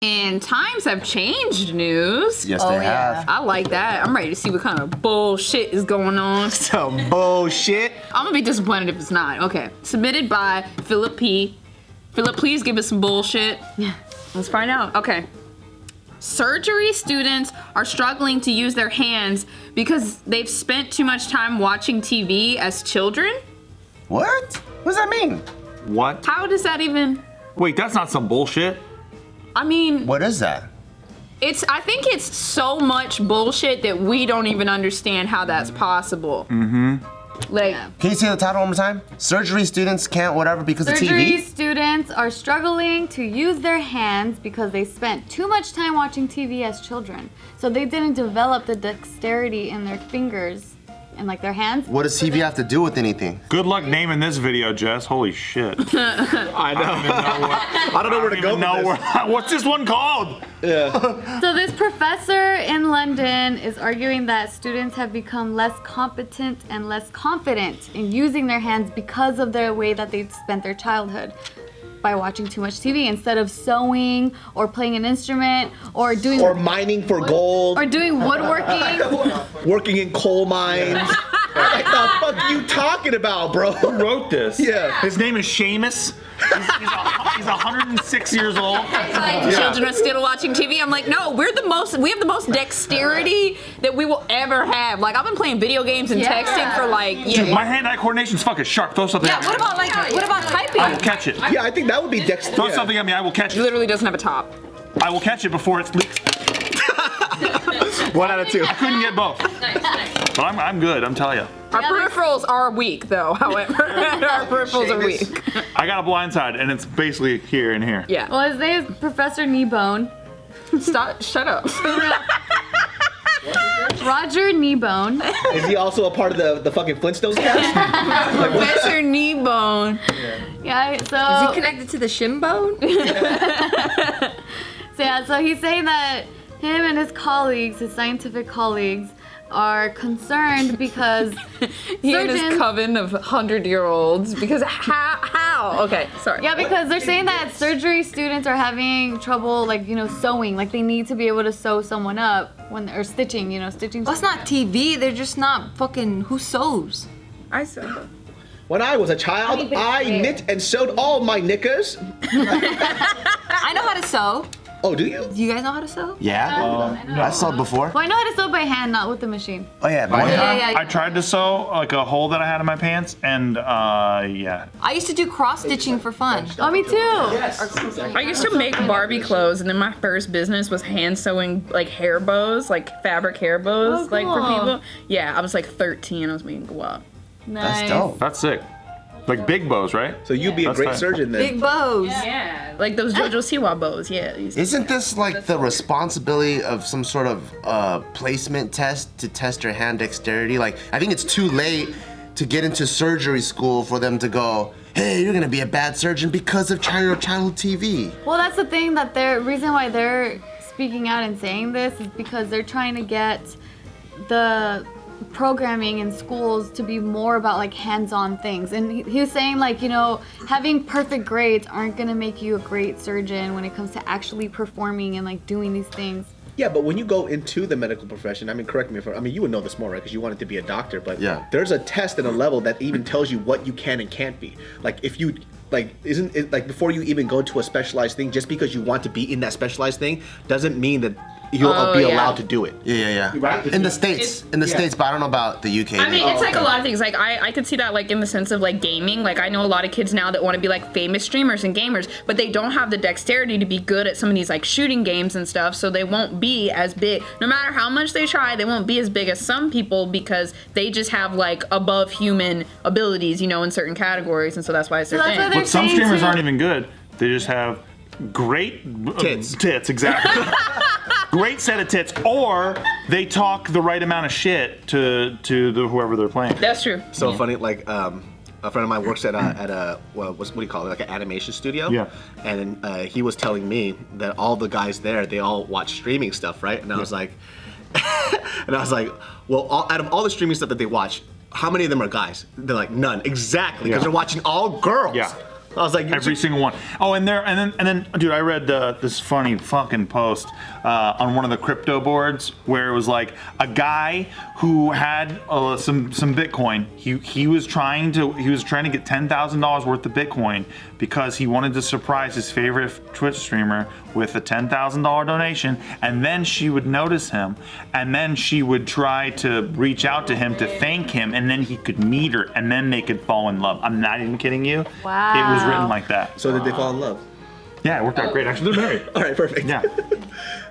And times have changed, news. Yes, they have. I like that. I'm ready to see what kind of bullshit is going on. Some bullshit. I'm gonna be disappointed if it's not. Okay. Submitted by Philip P. Philip, please give us some bullshit. Yeah. Let's find out. Okay. Surgery students are struggling to use their hands because they've spent too much time watching TV as children? What? What does that mean? What? How does that even... Wait, that's not some bullshit. I mean... What is that? I think it's so much bullshit that we don't even understand how that's possible. Mm-hmm. Like... Can you say the title one more time? Surgery students can't whatever because of TV? Surgery students are struggling to use their hands because they spent too much time watching TV as children. So they didn't develop the dexterity in their fingers and like their hands. What does TV have to do with anything? Good luck naming this video, Jess. Holy shit. I know. I don't know where to go with this. What's this one called? Yeah. So this professor in London is arguing that students have become less competent and less confident in using their hands because of the way that they've spent their childhood by watching too much TV instead of sewing or playing an instrument or doing Or mining for gold. or doing woodworking. Working in coal mines. What the fuck are you talking about, bro? Who wrote this? Yeah. His name is Seamus. He's 106 years old. Children are still watching TV. I'm like, no, we have the most dexterity that we will ever have. Like, I've been playing video games and texting for like, Dude, my hand-eye coordination's fucking sharp. Throw something at me. What about typing? I will catch it. Yeah, I think that would be Throw something at me, I will catch He it. literally doesn't have a top. I will catch it before it's leaked. 1 out of 2. I couldn't get both. But I'm good, I'm telling you. Our peripherals are weak, though, however. Our peripherals are weak. I got a blind side, and it's basically here and here. Yeah. Well, his name is Professor Kneebone. Shut up. Roger Kneebone. Is he also a part of the fucking Flintstones cast? Professor Kneebone. Yeah, so... Is he connected to the shin bone? So he's saying that him and his colleagues, his scientific colleagues, are concerned because He and his surgeons... coven of 100-year-olds. Because how? Okay, sorry. Yeah, because they're saying that surgery students are having trouble, like, sewing. Like, they need to be able to sew someone up or stitching, stitching. Well, it's not TV. They're just not fucking. Who sews? I saw. When I was a child, I knit and sewed all my knickers. I know how to sew. Oh, do you? Do you guys know how to sew? Yeah? I've sewed before. Well, I know how to sew by hand, not with the machine. Oh yeah, boy. I tried to sew like a hole that I had in my pants, and yeah. I used to do cross stitching for fun. Oh, me too. I used to make Barbie clothes, and then my first business was hand sewing like hair bows, like fabric hair bows, like for cool. people. Yeah, I was like 13. I was making go up. Nice. That's dope. That's sick. Like big bows, right? So you'd be a That's great fine. surgeon then. Big bows. Yeah, like those JoJo Siwa bows. Yeah. Isn't this like the responsibility of some sort of placement test to test your hand dexterity? Like, I think it's too late to get into surgery school for them to go, hey, you're gonna be a bad surgeon because of childhood TV. Well, that's the thing that reason why they're speaking out and saying this is because they're trying to get the programming in schools to be more about like hands-on things. And he was saying like, having perfect grades aren't gonna make you a great surgeon when it comes to actually performing and like doing these things. Yeah, but when you go into the medical profession, correct me if you would know this more, right? Because you wanted to be a doctor, but yeah, there's a test and a level that even tells you what you can and can't be. Like if you, isn't it like before you even go to a specialized thing, just because you want to be in that specialized thing doesn't mean that you'll be allowed to do it. Yeah. Right? In the States, but I don't know about the UK. I mean, it's like a lot of things. Like, I could see that, like, in the sense of, like, gaming. Like, I know a lot of kids now that want to be, like, famous streamers and gamers, but they don't have the dexterity to be good at some of these, like, shooting games and stuff, so they won't be as big. No matter how much they try, they won't be as big as some people because they just have, like, above human abilities, in certain categories, and so that's why it's their thing. But some streamers aren't even good. They just have great tits, exactly. Great set of tits, or they talk the right amount of shit to whoever they're playing. That's true. So funny, like a friend of mine works at a what do you call it, like an animation studio. Yeah. And he was telling me that all the guys there, they all watch streaming stuff, right? And I was like, well, out of all the streaming stuff that they watch, how many of them are guys? They're like, none. Exactly, because they're watching all girls. Yeah. I was like, Every single one. Oh, and then, dude, I read this funny fucking post on one of the crypto boards where it was like a guy who had some Bitcoin. He was trying to get $10,000 worth of Bitcoin because he wanted to surprise his favorite Twitch streamer with a $10,000 donation, and then she would notice him, and then she would try to reach out to him to thank him, and then he could meet her, and then they could fall in love. I'm not even kidding you. Wow. It was written like that. So did they fall in love? Yeah, it worked out great. Actually, they're married. All right, perfect. Yeah.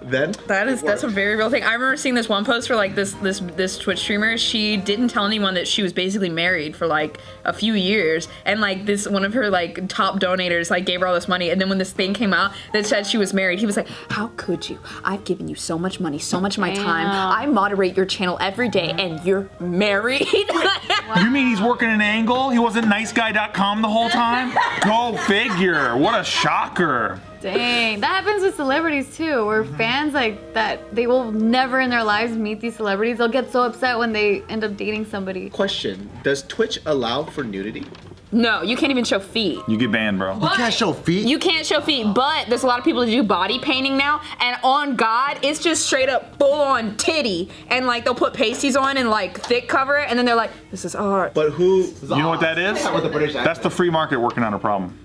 Then That's a very real thing. I remember seeing this one post for like this Twitch streamer. She didn't tell anyone that she was basically married for like a few years, and like this one of her like top donators like gave her all this money, and then when this thing came out that said she was married, he was like, "How could you? I've given you so much money, so much of my time. I moderate your channel every day, and you're married." You mean he's working an angle? He wasn't niceguy.com the whole time? Go figure. What a shocker. Dang, that happens with celebrities too, where fans like that, they will never in their lives meet these celebrities. They'll get so upset when they end up dating somebody. question: does Twitch allow for nudity? No, you can't even show feet. You get banned, bro. You can't show feet. You can't show feet, but there's a lot of people that do body painting now, and on God, it's just straight up full on titty, and like they'll put pasties on and like thick cover it, and then they're like, "This is art." But who? You know what that is? With the British accent. That's the free market working on a problem.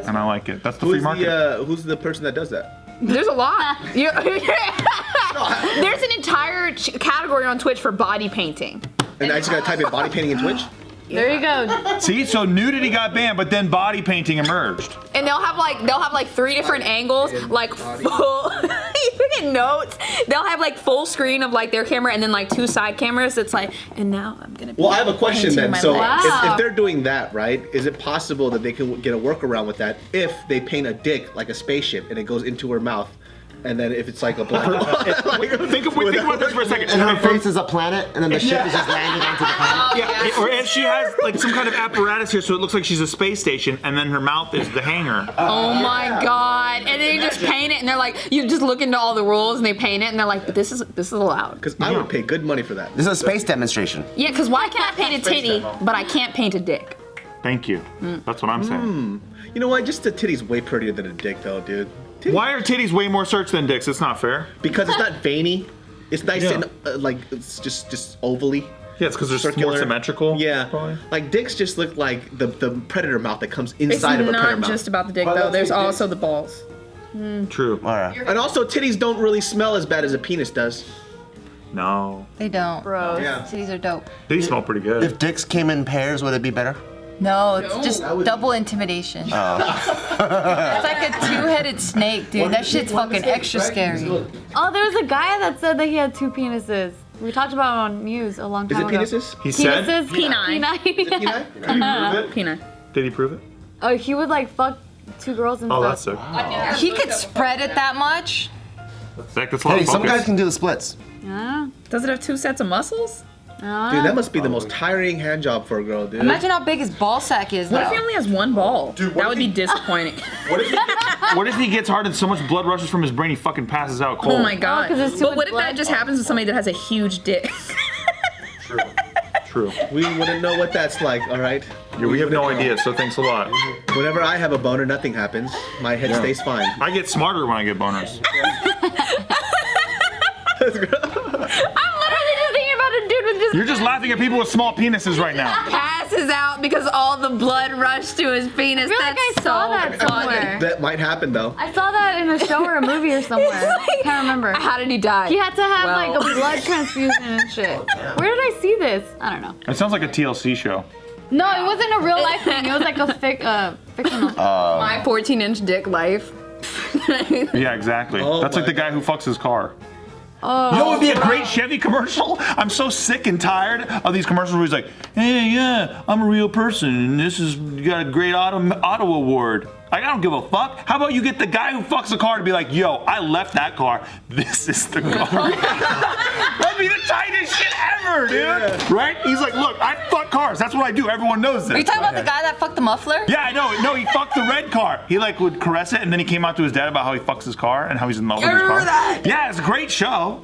And I like it. That's the free market. Who's the person that does that? There's a lot. There's an entire category on Twitch for body painting. And I just gotta type in body painting in Twitch. There you go. See, so nudity got banned, but then body painting emerged. And they'll have like 3 different angles, like full. You get notes. They'll have like full screen of like their camera, and then like 2 side cameras. It's like, and now I'm gonna. Well, I have a question painting then. my So legs. if they're doing that, right, is it possible that they can get a workaround with that if they paint a dick like a spaceship and it goes into her mouth? And then if it's like a black, Think about this for a second. And her face is a planet, and then the ship is just landing onto the planet. Yeah, or and she has like some kind of apparatus here, so it looks like she's a space station, and then her mouth is the hanger. Oh my God! And they just paint it, and they're like, you just look into all the rules, and they paint it, and they're like, but this is allowed. because I would pay good money for that. This is a space demonstration. Yeah, because why can I paint a titty, but I can't paint a dick? Thank you. That's what I'm saying. You know what? Just a titty's way prettier than a dick, though, dude. Titty. Why are titties way more searched than dicks? It's not fair. Because it's not veiny. It's nice Yeah. and like it's just ovally. Yeah, it's because they're Circular. more symmetrical. Yeah, probably. like dicks just look like the predator mouth that comes It's inside of a predator not mouth. just about the dick though. There's also the balls. True. All right. And also, titties don't really smell as bad as a penis does. No. They don't. Bro. Yeah. Titties are dope. They smell pretty good. If dicks came in pairs, would it be better? No, it's just double intimidation. It's like a 2-headed snake, dude. That shit's fucking extra scary. Oh, there was a guy that said that he had 2 penises. We talked about it on news a long Is time it ago. penises? He said. Penises? Penile. Penile. Peanut. Did he prove it? Oh, he would like fuck 2 girls and Oh, stuff. that's sick. He could spread it that much. Zach, that's a lot Hey, of some focus. guys can do the splits. Yeah. Does it have 2 sets of muscles? Dude, that must be the most tiring hand job for a girl, dude. Imagine how big his ball sack is, What if though. he only has 1 ball? Dude, what That if would be he- disappointing. What if he gets hard and so much blood rushes from his brain he fucking passes out cold? Oh my God. 'cause there's too But what much if that blood. just happens to somebody that has a huge dick? True. We wouldn't know what that's like, all right? Yeah, we have no idea, so thanks a lot. Whenever I have a boner, nothing happens. My head stays fine. I get smarter when I get boners. I'm literally just thinking about a dude with just You're just laughing at people with small penises right now. passes out because all the blood rushed to his penis. I feel like I That's saw so that funny. somewhere. That might happen, though. I saw that in a show or a movie or somewhere. I can't remember. How did he die? He had to have Well. like a blood transfusion and shit. Where did I see this? I don't know. It sounds like a TLC show. No, it wasn't a real life thing. It was like a fictional. My 14-inch dick life. Yeah, exactly. Oh That's like my the guy who fucks his car. Oh. You know what would be a great Chevy commercial? I'm so sick and tired of these commercials where he's like, hey, yeah, I'm a real person, and this is, you got a great auto award. Like, I don't give a fuck. How about you get the guy who fucks a car to be like, yo, I left that car. This is the car. That'd be the tightest shit ever, dude. Yeah. Right? He's like, look, I fuck cars. That's what I do. Everyone knows this. Are you talking about the guy that fucked the muffler? Yeah, I know. No, he fucked the red car. He like would caress it, and then he came out to his dad about how he fucks his car and how he's in love with his car. remember that. Yeah, it's a great show.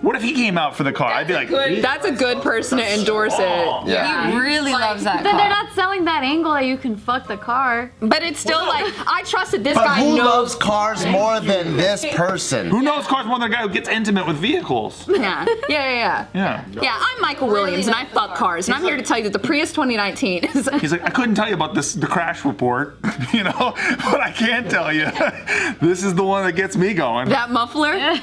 What if he came out for the car? I'd be like, That's a good person to endorse it. Yeah. He really loves that Then car. they're not selling that angle that you can fuck the car. But it's still like, I trusted this But guy who knows. loves cars more than this person? who knows cars more than a guy who gets intimate with vehicles? Yeah. Yeah. Yeah, I'm Michael Williams and I fuck cars, and I'm here to tell you that the Prius 2019 is. He's like, I couldn't tell you about the crash report, but I can tell you, this is the one that gets me going. That muffler?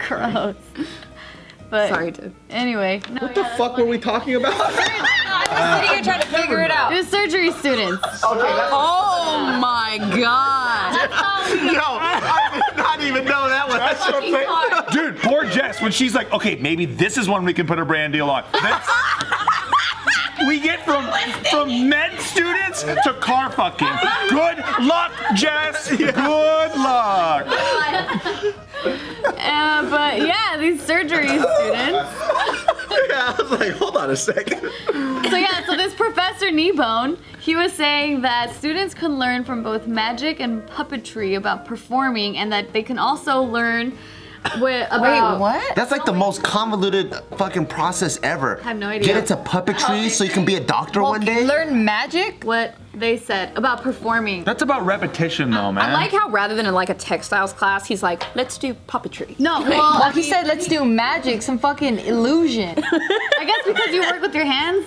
Gross. But Sorry, dude. anyway, no, What the fuck were we talking about? I'm just sitting here trying to figure it out. it was surgery students. Oh my god. Yo, I did not even know that one. That's so funny. Dude, poor Jess, when she's like, okay, maybe this is one we can put a brand deal on. We get from med students to car fucking. Good luck, Jess. Good luck. But yeah, these surgery students. Yeah, I was like, hold on a second. So this Professor Kneebone, he was saying that students can learn from both magic and puppetry about performing, and that they can also learn about. Wait, what? That's like the most convoluted fucking process ever. I have no idea. Get into puppetry so you can be a doctor one day? Learn magic? What they said about performing. That's about repetition, though, man. I like how rather than in like a textiles class, he's like, let's do puppetry. No, Well, well, he said let's do magic, some fucking illusion. I guess because you work with your hands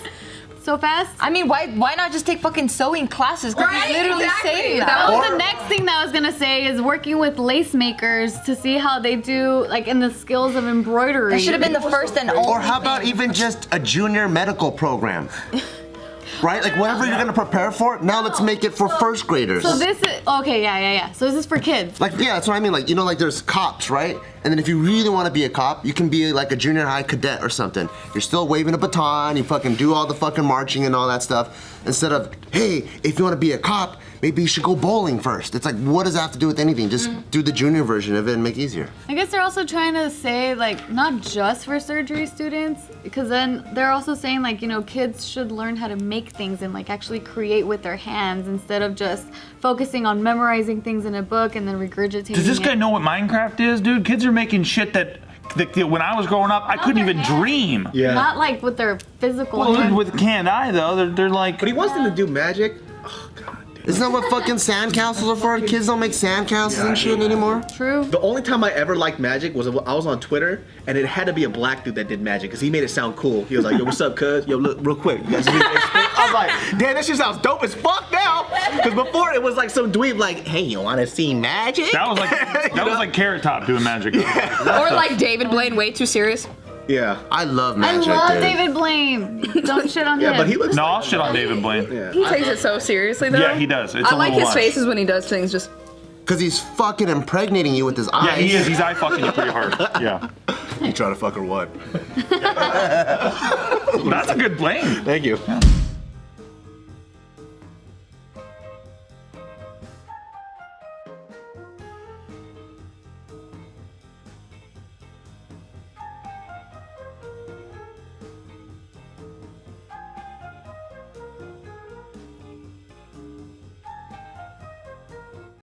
so fast. I mean, why not just take fucking sewing classes? Because Right, he's literally exactly. saying That that. was the next thing that I was gonna say is working with lace makers to see how they do like in the skills of embroidery. That should have been the first and only. Or how about even just a junior medical program? Right? Like whatever you're gonna prepare for, now let's make it for first graders. So this is okay, yeah. So this is for kids. Like, yeah, that's what I mean. Like, like there's cops, right? And then if you really want to be a cop, you can be like a junior high cadet or something. You're still waving a baton, you fucking do all the fucking marching and all that stuff. Instead of, hey, if you want to be a cop, maybe you should go bowling first. It's like, what does that have to do with anything? Just do the junior version of it and make it easier. I guess they're also trying to say like not just for surgery students, because then they're also saying like, kids should learn how to make things and like actually create with their hands instead of just focusing on memorizing things in a book and then regurgitating Does this it. guy know what Minecraft is, dude? Kids are making shit that when I was growing up, I couldn't even dream. Yeah. Not like with their physical Well, hands. with canned eye, though, they're like... But he wants them to do magic. Oh, God. Isn't that what fucking sandcastles are for? Kids don't make sandcastles and shit anymore. True. The only time I ever liked magic was I was on Twitter, and it had to be a black dude that did magic, because he made it sound cool. He was like, yo, what's up, cuz? Yo, look, real quick. You guys need to explain? I was like, damn, that shit sounds dope as fuck now. Because before, it was like some dweeb like, hey, you want to see magic? That was like Carrot Top doing magic. Or like David Blaine, way too serious. Yeah. I love I magic, love dude. David Blaine. Don't shit on him. Yeah, but he looks No, like I'll shit on David Blaine. Yeah. He takes it so seriously though. Yeah, he does. It's I a like little his much. faces when he does things. Just Because he's fucking impregnating you with his eyes. Yeah, he is. He's eye fucking you pretty hard. Yeah. You try to fuck her what? That's a good Blaine. Thank you.